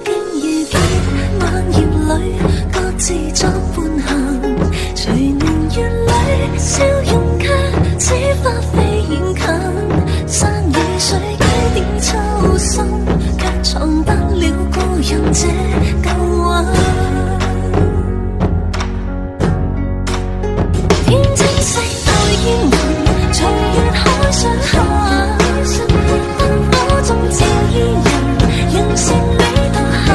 經遇見，漫葉裏各自作伴行，隨年月裏笑容卻似花飛遠近，山與水幾點秋深，卻藏不了故人這舊韻。天青色待煙雲，隨月海上下，燈火中照伊人，讓善美到下。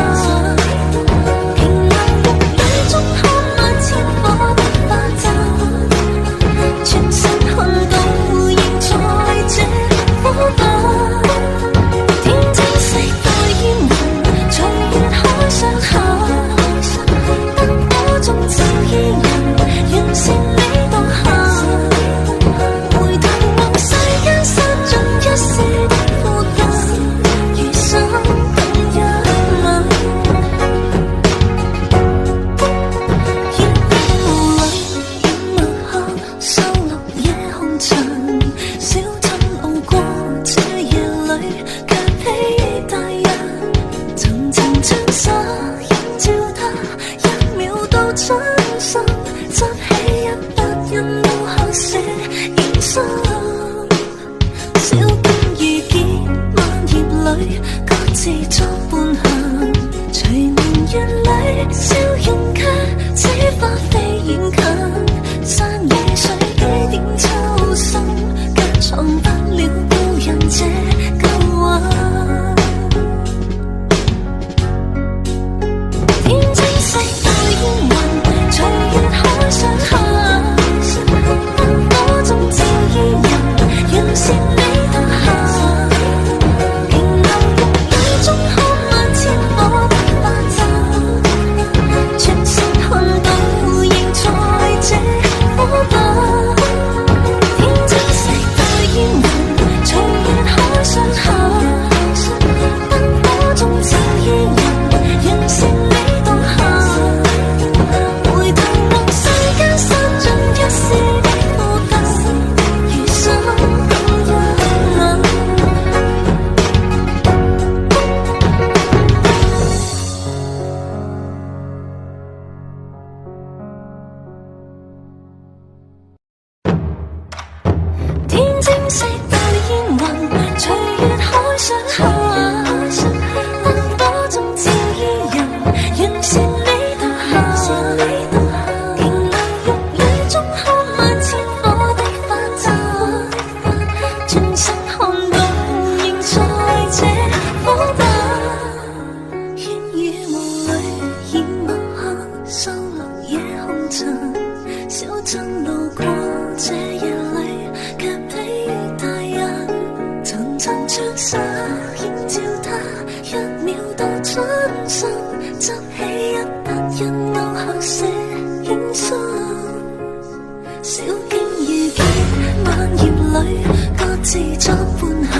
平淡玉宇中看萬千火的花綻，全身看到仍在這火把。天青色待煙雲，隨月海上下，燈火中照伊人，讓善美到下。回頭望世間失盡一絲的負擔，餘生等一吻。煙霧裏煙幕下，收錄夜紅塵，小鎮路過這夜裏，卻披大人。層層窗紗映照他，一秒到真心，執起一筆印到後寫影心。小經遇見，漫葉裏各自作伴行，隨年月裏笑容卻似花飛遠近，山與水幾點秋深，卻藏不了故人這舊韻。天青色待煙雲，隨月海上下，燈火中照伊人，讓善美到下。平淡玉宇中看萬千火的花綻，全身看到仍在這火把。天青色待煙雲，隨月海上下，燈火中照伊人，讓善美到下。回頭望世間失盡一絲的負擔，餘生等一吻。天青色待煙雲，隨月海上下，燈火中照伊人，讓善美到下。平淡玉宇中看萬千火的花綻，轉身看到仍在這火把。煙雨霧裏煙幕下，收錄夜紅塵，小鎮路過這夜裏，卻披大人。層層窗紗映照他，一秒到真心，執起一筆印勾後寫影心。小經遇見，漫葉裏各自作伴行，